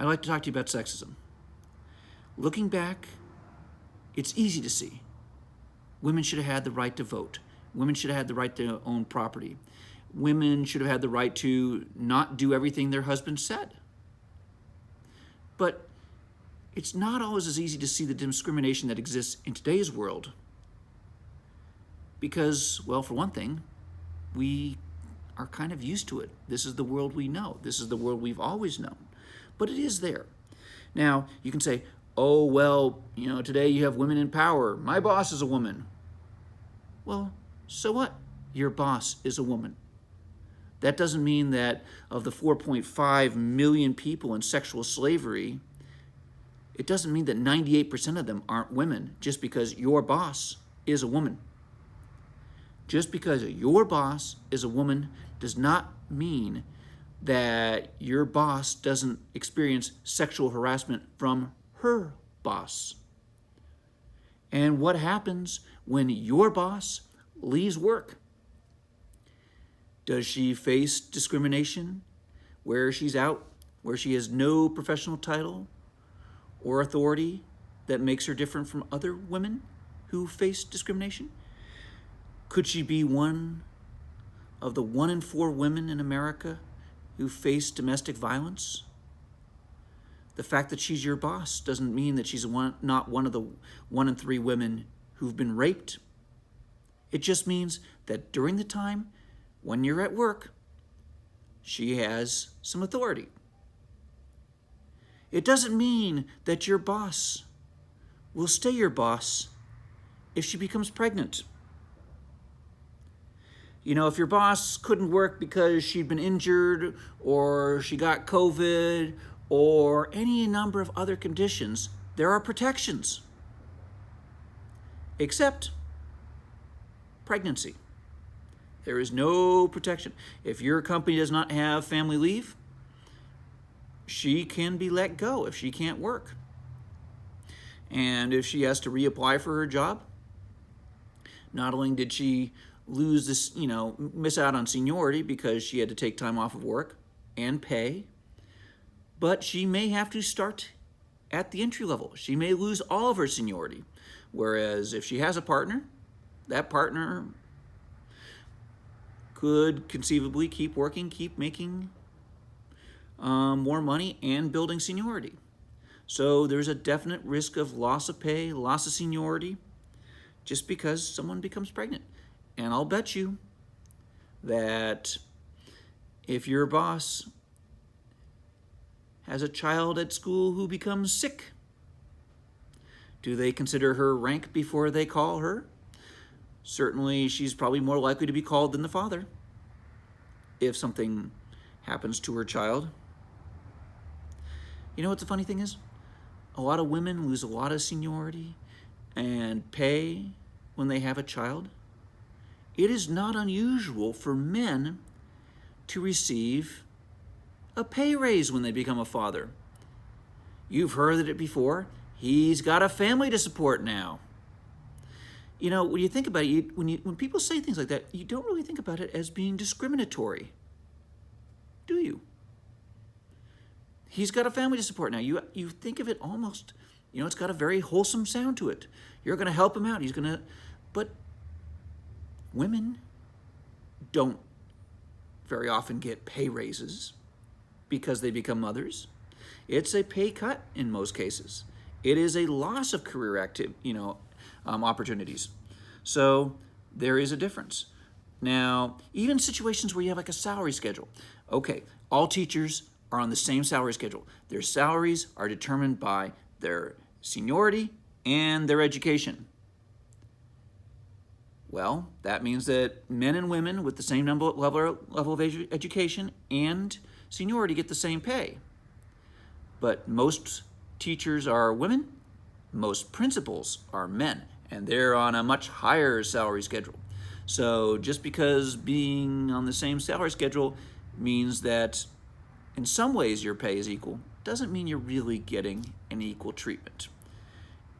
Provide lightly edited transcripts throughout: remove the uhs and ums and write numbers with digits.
I'd like to talk to you about sexism. Looking back, it's easy to see. Women should have had the right to vote. Women should have had the right to own property. Women should have had the right to not do everything their husband said. But it's not always as easy to see the discrimination that exists in today's world. Because, well, for one thing, we are kind of used to it. This is the world we know. This is the world we've always known. But it is there. Now, you can say, oh, well, today you have women in power. My boss is a woman. Well, so what? Your boss is a woman. That doesn't mean that of the 4.5 million people in sexual slavery, it doesn't mean that 98% of them aren't women just because your boss is a woman. Just because your boss is a woman does not mean that your boss doesn't experience sexual harassment from her boss. And what happens when your boss leaves work? Does she face discrimination where she's out, where she has no professional title or authority that makes her different from other women who face discrimination? Could she be one of the 1 in 4 women in America who face domestic violence? The fact that she's your boss doesn't mean that she's not one of the 1 in 3 women who've been raped. It just means that during the time when you're at work, she has some authority. It doesn't mean that your boss will stay your boss if she becomes pregnant. If your boss couldn't work because she'd been injured or she got COVID or any number of other conditions, there are protections. Except pregnancy. There is no protection. If your company does not have family leave, she can be let go if she can't work. And if she has to reapply for her job, not only did she lose this, miss out on seniority because she had to take time off of work and pay, but she may have to start at the entry level. She may lose all of her seniority. Whereas if she has a partner, that partner could conceivably keep working, keep making more money and building seniority. So there's a definite risk of loss of pay, loss of seniority, just because someone becomes pregnant. And I'll bet you that if your boss has a child at school who becomes sick, do they consider her rank before they call her? Certainly, she's probably more likely to be called than the father if something happens to her child. You know what the funny thing is? A lot of women lose a lot of seniority and pay when they have a child. It is not unusual for men to receive a pay raise when they become a father. You've heard it before. He's got a family to support now. When you think about it, when people say things like that, you don't really think about it as being discriminatory, do you? He's got a family to support now. You think of it almost, it's got a very wholesome sound to it. You're going to help him out. But women don't very often get pay raises because they become mothers. It's a pay cut in most cases. It is a loss of career opportunities. So there is a difference. Now, even situations where you have like a salary schedule. Okay, all teachers are on the same salary schedule. Their salaries are determined by their seniority and their education. Well, that means that men and women with the same level of education and seniority get the same pay. But most teachers are women, most principals are men, and they're on a much higher salary schedule. So just because being on the same salary schedule means that in some ways your pay is equal, doesn't mean you're really getting an equal treatment.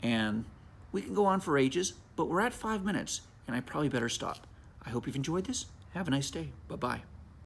And we can go on for ages, but we're at 5 minutes, and I probably better stop. I hope you've enjoyed this. Have a nice day. Bye-bye.